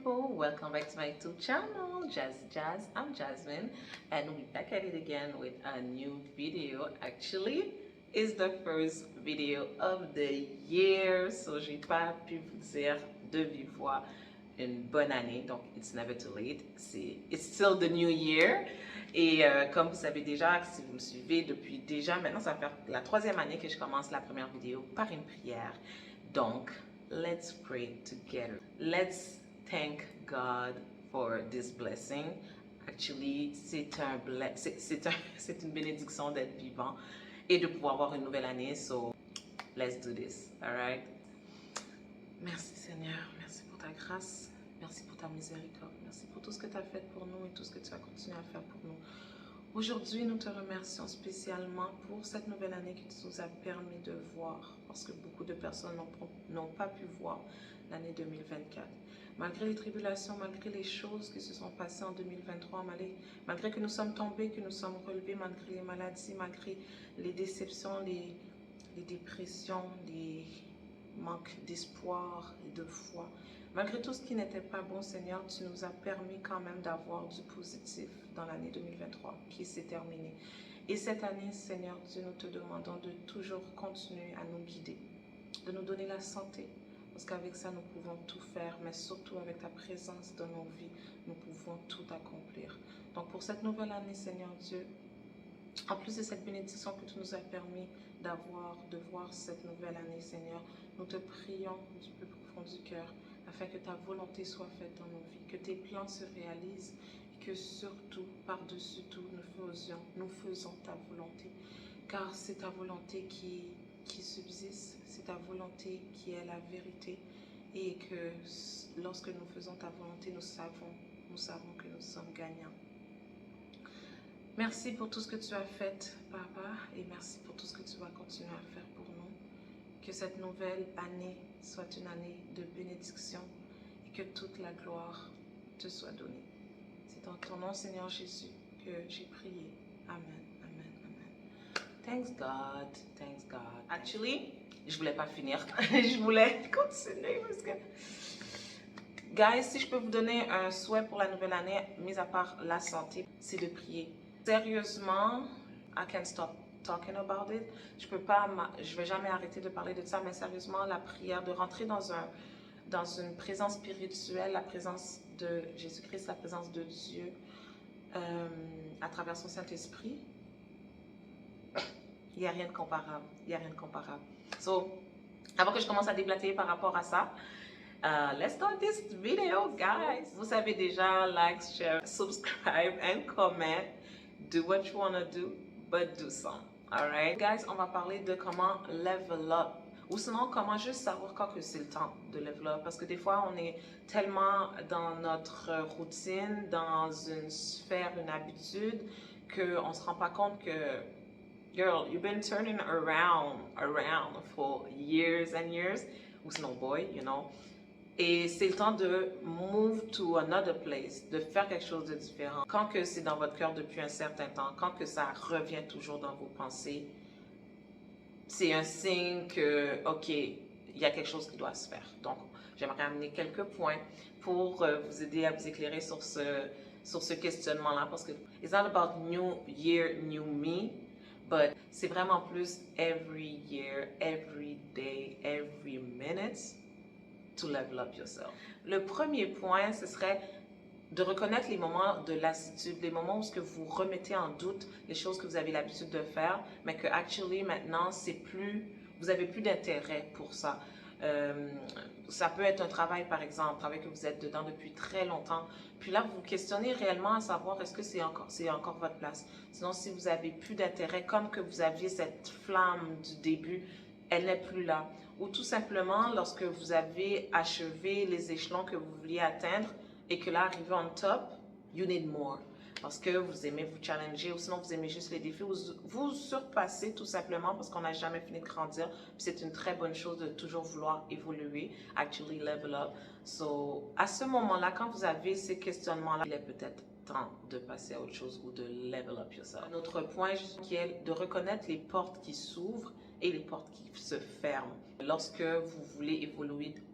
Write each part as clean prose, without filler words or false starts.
people, welcome back to my YouTube channel, Jazzy Jazz. I'm Jasmine and we're back at it again with a new video. Actually, it's the first video of the year, so j'ai pas pu vous dire de vive voix une bonne année, donc it's never too late. It's still the new year. Et comme vous savez déjà, si vous me suivez depuis déjà, maintenant ça va faire la troisième année que je commence la première vidéo par une prière. Donc, let's pray together. Let's thank God for this blessing. Actually, c'est une bénédiction d'être vivant et de pouvoir avoir une nouvelle année. So, let's do this, all right? Merci Seigneur, merci pour ta grâce, merci pour ta miséricorde, merci pour tout ce que tu as fait pour nous et tout ce que tu vas continuer à faire pour nous. Aujourd'hui, nous te remercions spécialement pour cette nouvelle année que tu nous as permis de voir, parce que beaucoup de personnes n'ont pas pu voir l'année 2024. Malgré les tribulations, malgré les choses qui se sont passées en 2023, malgré que nous sommes tombés, que nous sommes relevés, malgré les maladies, malgré les déceptions, les dépressions, les manques d'espoir et de foi, malgré tout ce qui n'était pas bon, Seigneur, tu nous as permis quand même d'avoir du positif dans l'année 2023 qui s'est terminée. Et cette année, Seigneur Dieu, nous te demandons de toujours continuer à nous guider, de nous donner la santé, parce qu'avec ça, nous pouvons tout faire, mais surtout avec ta présence dans nos vies, nous pouvons tout accomplir. Donc pour cette nouvelle année, Seigneur Dieu, en plus de cette bénédiction que tu nous as permis de voir cette nouvelle année, Seigneur, nous te prions du plus profond du cœur, afin que ta volonté soit faite dans nos vies, que tes plans se réalisent, et que surtout, par-dessus tout, nous faisons ta volonté. Car c'est ta volonté qui subsiste, c'est ta volonté qui est la vérité, et que lorsque nous faisons ta volonté, nous savons que nous sommes gagnants. Merci pour tout ce que tu as fait, Papa, et merci pour tout ce que tu vas continuer à faire pour nous. Que cette nouvelle année soit une année de bénédiction et que toute la gloire te soit donnée. C'est dans ton nom, Seigneur Jésus, que j'ai prié. Amen, amen, amen. Thanks God, thanks God. Actually, je voulais pas finir. Je voulais continuer parce que... Guys, si je peux vous donner un souhait pour la nouvelle année, mis à part la santé, c'est de prier. Sérieusement, I can't stop talking about it. Je vais jamais arrêter de parler de ça, mais sérieusement, la prière, de rentrer dans une présence spirituelle, la présence de Jésus-Christ, la présence de Dieu, à travers son Saint-Esprit, il n'y a rien de comparable. Il n'y a rien de comparable. So, avant que je commence à déblater par rapport à ça, let's start this video, guys. Vous savez déjà, like, share, subscribe and comment. Do what you want to do, but do some. Alright? Guys, on va parler de comment level up. Ou sinon, comment juste savoir quand que c'est le temps de level up. Parce que des fois, on est tellement dans notre routine, dans une sphère, une habitude, qu'on ne se rend pas compte que, girl, you've been turning around for years and years. Ou sinon, boy, you know. Et c'est le temps de move to another place, de faire quelque chose de différent. Quand que c'est dans votre cœur depuis un certain temps, quand que ça revient toujours dans vos pensées, c'est un signe que, ok, il y a quelque chose qui doit se faire. Donc, j'aimerais amener quelques points pour vous aider à vous éclairer sur ce questionnement-là, parce que it's not about new year, new me, but c'est vraiment plus every year, every day, every minute, to level up yourself. Le premier point, ce serait de reconnaître les moments de lassitude, les moments où ce que vous remettez en doute les choses que vous avez l'habitude de faire, mais que actually maintenant vous avez plus d'intérêt pour ça. Ça peut être un travail, par exemple, un travail que vous êtes dedans depuis très longtemps. Puis là, vous vous questionnez réellement à savoir est-ce que c'est encore votre place. Sinon, si vous avez plus d'intérêt, comme que vous aviez cette flamme du début, elle n'est plus là. Ou tout simplement, lorsque vous avez achevé les échelons que vous vouliez atteindre et que là, arrivé on top, you need more. Parce que vous aimez vous challenger ou sinon vous aimez juste les défis. Vous surpassez tout simplement parce qu'on n'a jamais fini de grandir. C'est une très bonne chose de toujours vouloir évoluer, actually level up. So, à ce moment-là, quand vous avez ces questionnements-là, il est peut-être temps de passer à autre chose ou de level up yourself. Un autre point qui est de reconnaître les portes qui s'ouvrent et les portes qui se ferment. Lorsque vous voulez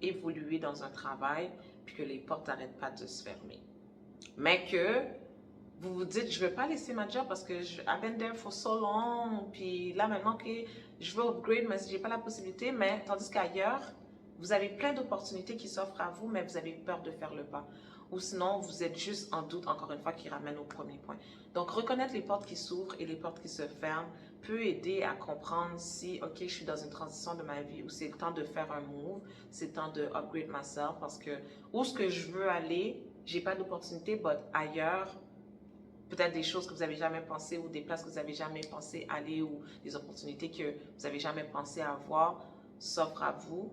évoluer dans un travail, puis que les portes n'arrêtent pas de se fermer. Mais que vous vous dites, je ne veux pas laisser ma job parce que I've been there for so long, puis là maintenant que je veux upgrade, mais je n'ai pas la possibilité, mais tandis qu'ailleurs, vous avez plein d'opportunités qui s'offrent à vous, mais vous avez peur de faire le pas. Ou sinon, vous êtes juste en doute, encore une fois, qui ramène au premier point. Donc, reconnaître les portes qui s'ouvrent et les portes qui se ferment peut aider à comprendre si, OK, je suis dans une transition de ma vie ou c'est le temps de faire un move, c'est le temps de upgrade myself parce que où est-ce que je veux aller, j'ai pas d'opportunité, mais ailleurs, peut-être des choses que vous n'avez jamais pensé ou des places que vous n'avez jamais pensé aller ou des opportunités que vous n'avez jamais pensé avoir s'offrent à vous.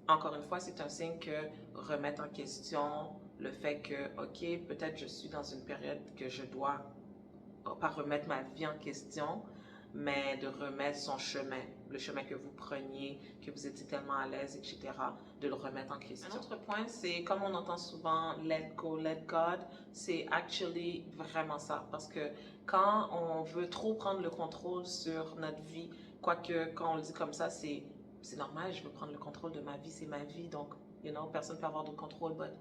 Encore une fois, c'est un signe que remettre en question le fait que, OK, peut-être je suis dans une période que je dois pas remettre ma vie en question, mais de remettre son chemin, le chemin que vous preniez, que vous étiez tellement à l'aise, etc., de le remettre en question. Un autre point, c'est comme on entend souvent let go, let God, c'est actually vraiment ça. Parce que quand on veut trop prendre le contrôle sur notre vie, quoique quand on le dit comme ça, c'est normal, je veux prendre le contrôle de ma vie, c'est ma vie, donc, personne ne peut avoir de contrôle, but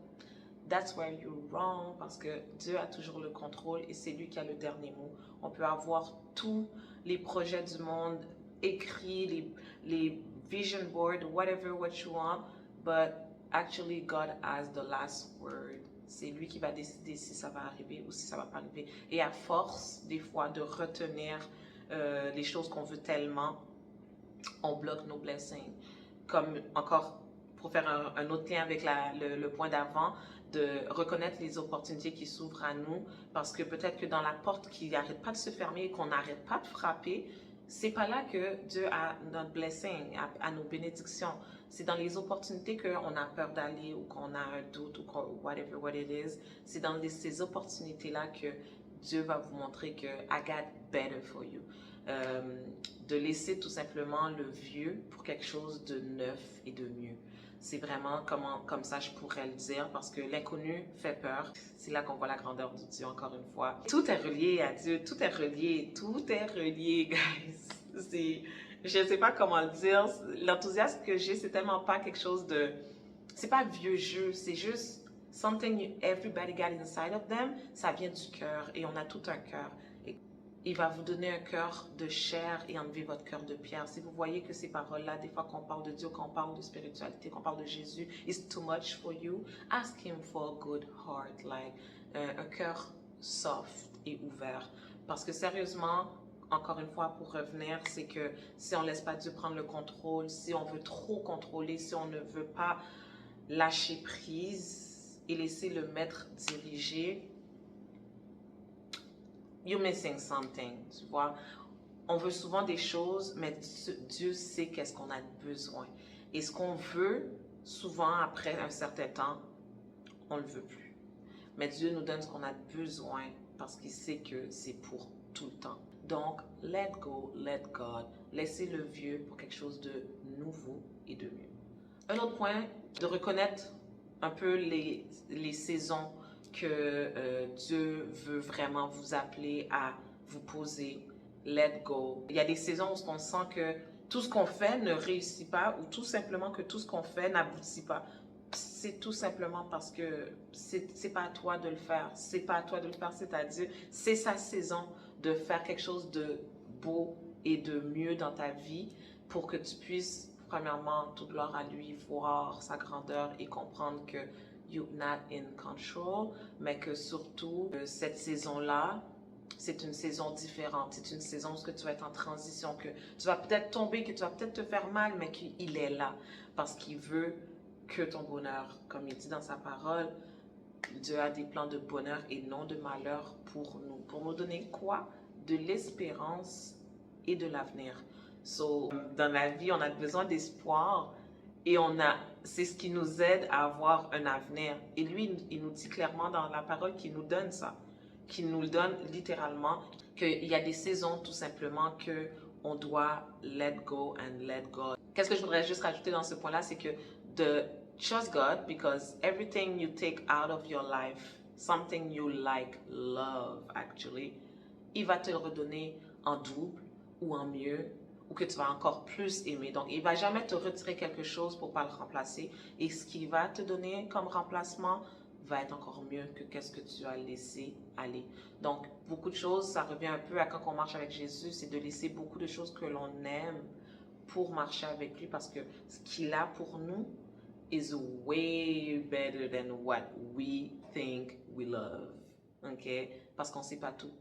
that's where you're wrong, parce que Dieu a toujours le contrôle et c'est lui qui a le dernier mot. On peut avoir tous les projets du monde écrits, les vision boards, whatever what you want, but actually God has the last word. C'est lui qui va décider si ça va arriver ou si ça va pas arriver. Et à force, des fois, de retenir les choses qu'on veut tellement, on bloque nos blessings. Comme encore, pour faire un autre lien avec le point d'avant, de reconnaître les opportunités qui s'ouvrent à nous, parce que peut-être que dans la porte qui n'arrête pas de se fermer et qu'on n'arrête pas de frapper, c'est pas là que Dieu a notre blessing, a nos bénédictions. C'est dans les opportunités qu'on a peur d'aller ou qu'on a un doute ou whatever what it is. C'est dans ces opportunités-là que Dieu va vous montrer que I got better for you. De laisser tout simplement le vieux pour quelque chose de neuf et de mieux. C'est vraiment comme ça je pourrais le dire parce que l'inconnu fait peur. C'est là qu'on voit la grandeur de Dieu encore une fois. Tout est relié à Dieu, tout est relié, guys. Je ne sais pas comment le dire. L'enthousiasme que j'ai, c'est tellement pas quelque chose de... C'est pas vieux jeu, c'est juste something everybody got inside of them. Ça vient du cœur et on a tout un cœur. Il va vous donner un cœur de chair et enlever votre cœur de pierre. Si vous voyez que ces paroles-là, des fois qu'on parle de Dieu, qu'on parle de spiritualité, qu'on parle de Jésus, is too much for you, ask him for a good heart, like un cœur soft et ouvert. Parce que sérieusement, encore une fois, pour revenir, c'est que si on ne laisse pas Dieu prendre le contrôle, si on veut trop contrôler, si on ne veut pas lâcher prise et laisser le maître diriger, you're missing something, tu vois. On veut souvent des choses, mais Dieu sait qu'est-ce qu'on a besoin. Et ce qu'on veut, souvent, après un certain temps, on ne le veut plus. Mais Dieu nous donne ce qu'on a besoin parce qu'il sait que c'est pour tout le temps. Donc, let go, let God. Laissez le vieux pour quelque chose de nouveau et de mieux. Un autre point, de reconnaître un peu les saisons que Dieu veut vraiment vous appeler à vous poser, let go. Il y a des saisons où on sent que tout ce qu'on fait ne réussit pas ou tout simplement que tout ce qu'on fait n'aboutit pas. C'est tout simplement parce que c'est pas à toi de le faire. C'est pas à toi de le faire, c'est-à-dire c'est sa saison de faire quelque chose de beau et de mieux dans ta vie pour que tu puisses, premièrement, toute gloire à lui, voir sa grandeur et comprendre que you're not in control, mais que surtout, cette saison-là, c'est une saison différente. C'est une saison où tu vas être en transition, que tu vas peut-être tomber, que tu vas peut-être te faire mal, mais qu'il est là parce qu'il veut que ton bonheur, comme il dit dans sa parole, Dieu a des plans de bonheur et non de malheur pour nous donner quoi? De l'espérance et de l'avenir. So, dans la vie, on a besoin d'espoir et c'est ce qui nous aide à avoir un avenir. Et lui, il nous dit clairement dans la parole qu'il nous donne ça, qu'il nous le donne littéralement, qu'il y a des saisons tout simplement que on doit let go and let God. Qu'est-ce que je voudrais juste rajouter dans ce point-là, c'est que de trust God because everything you take out of your life, something you like, love actually, il va te le redonner en double ou en mieux ou que tu vas encore plus aimer. Donc, il ne va jamais te retirer quelque chose pour ne pas le remplacer. Et ce qu'il va te donner comme remplacement va être encore mieux que qu'est-ce que tu as laissé aller. Donc, beaucoup de choses, ça revient un peu à quand on marche avec Jésus, c'est de laisser beaucoup de choses que l'on aime pour marcher avec lui parce que ce qu'il a pour nous is way better than what we think we love. OK? Parce qu'on ne sait pas tout,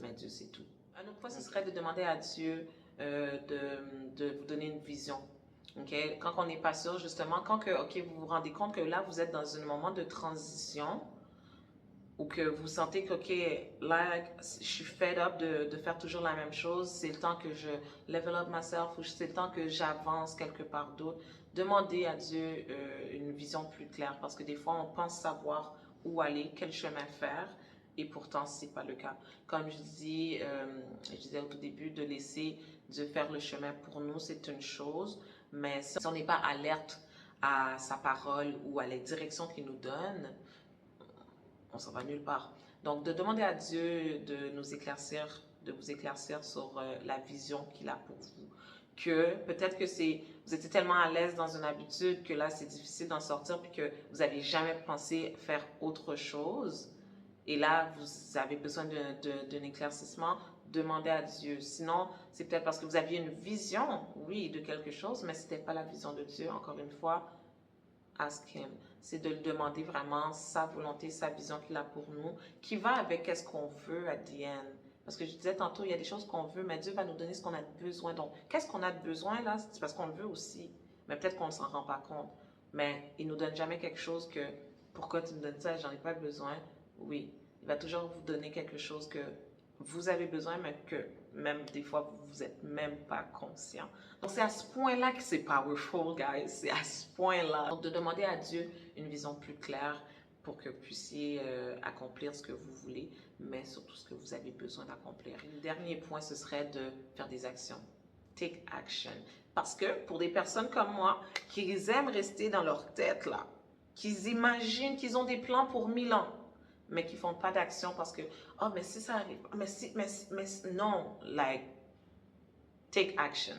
mais Dieu sait tout. Un autre point, ce serait de demander à Dieu de vous donner une vision. Okay? Quand on n'est pas sûr, justement, quand que, vous vous rendez compte que là, vous êtes dans un moment de transition ou que vous sentez que, là, je suis fed up de faire toujours la même chose, c'est le temps que je level up myself ou c'est le temps que j'avance quelque part d'autre, demandez à Dieu une vision plus claire parce que des fois, on pense savoir où aller, quel chemin faire, et pourtant, ce n'est pas le cas. Comme je disais au tout début, de laisser Dieu faire le chemin pour nous, c'est une chose, mais si on n'est pas alerte à sa parole ou à les directions qu'il nous donne, on s'en va nulle part. Donc, de demander à Dieu de nous éclaircir, de vous éclaircir sur la vision qu'il a pour vous. Que peut-être que vous étiez tellement à l'aise dans une habitude que là, c'est difficile d'en sortir puis que vous n'avez jamais pensé faire autre chose. Et là, vous avez besoin d'un éclaircissement, demandez à Dieu. Sinon, c'est peut-être parce que vous aviez une vision, oui, de quelque chose, mais ce n'était pas la vision de Dieu. Encore une fois, ask Him. C'est de le demander vraiment sa volonté, sa vision qu'il a pour nous, qui va avec ce qu'on veut à the end. Parce que je disais tantôt, il y a des choses qu'on veut, mais Dieu va nous donner ce qu'on a besoin. Donc, qu'est-ce qu'on a de besoin là? C'est parce qu'on le veut aussi. Mais peut-être qu'on ne s'en rend pas compte. Mais il ne nous donne jamais quelque chose que, pourquoi tu me donnes ça, j'en ai pas besoin. Oui, il va toujours vous donner quelque chose que vous avez besoin, mais que même des fois, vous n'êtes même pas conscient. Donc, c'est à ce point-là que c'est powerful, guys. C'est à ce point-là. Donc, de demander à Dieu une vision plus claire pour que vous puissiez accomplir ce que vous voulez, mais surtout ce que vous avez besoin d'accomplir. Le dernier point, ce serait de faire des actions. Take action. Parce que pour des personnes comme moi, qui aiment rester dans leur tête, là, qui imaginent qu'ils ont des plans pour 1000 ans, mais qui ne font pas d'action parce que, oh, mais si ça arrive, mais si, non, like, take action,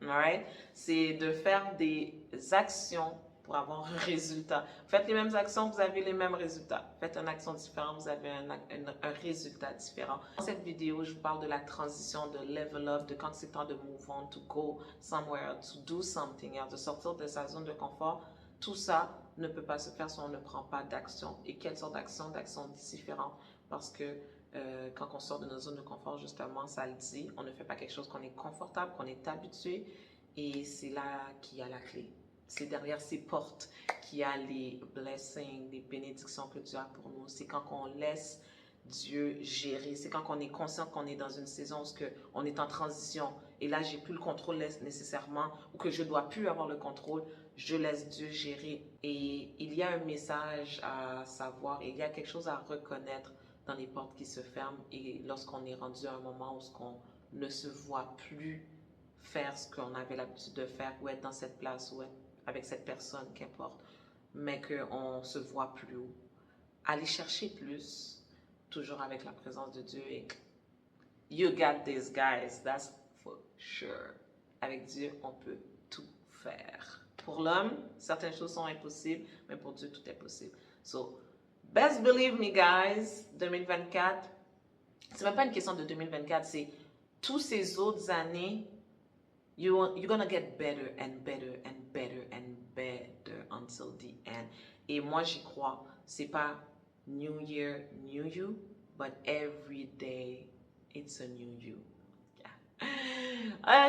alright? C'est de faire des actions pour avoir un résultat. Faites les mêmes actions, vous avez les mêmes résultats. Faites une action différente, vous avez un résultat différent. Dans cette vidéo, je vous parle de la transition, de level up, de quand c'est temps de move on, to go somewhere, to do something, de sortir de sa zone de confort. Tout ça ne peut pas se faire si on ne prend pas d'action. Et quelles sortes d'actions? D'actions différentes. Parce que quand on sort de nos zones de confort, justement, ça le dit, on ne fait pas quelque chose qu'on est confortable, qu'on est habitué. Et c'est là qu'il y a la clé. C'est derrière ces portes qu'il y a les blessings, les bénédictions que Dieu a pour nous. C'est quand on laisse Dieu gérer. C'est quand on est conscient qu'on est dans une saison où on est en transition. Et là, j'ai plus le contrôle nécessairement ou que je ne dois plus avoir le contrôle. Je laisse Dieu gérer. Et il y a un message à savoir, il y a quelque chose à reconnaître dans les portes qui se ferment et lorsqu'on est rendu à un moment où on ne se voit plus faire ce qu'on avait l'habitude de faire ou être dans cette place ou être avec cette personne, qu'importe, mais qu'on ne se voit plus haut. Aller chercher plus, toujours avec la présence de Dieu et you got this, guys, that's for sure. Avec Dieu, on peut tout faire. Pour l'homme, certaines choses sont impossibles, mais pour Dieu, tout est possible. So, best believe me, guys, 2024, c'est même pas une question de 2024, c'est tous ces autres années, you're gonna get better and better and better and better until the end. Et moi, j'y crois. C'est pas New Year, New You, but every day, it's a new you.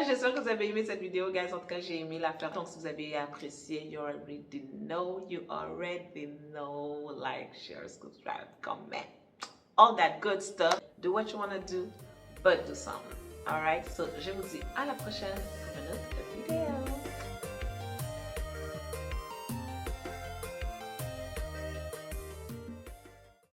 J'espère que vous avez aimé cette vidéo, guys. En tout cas, j'ai aimé la faire. Donc, si vous avez apprécié, you already know. Like, share, subscribe, comment. All that good stuff. Do what you want to do, but do something. Alright? So, je vous dis à la prochaine pour une autre vidéo.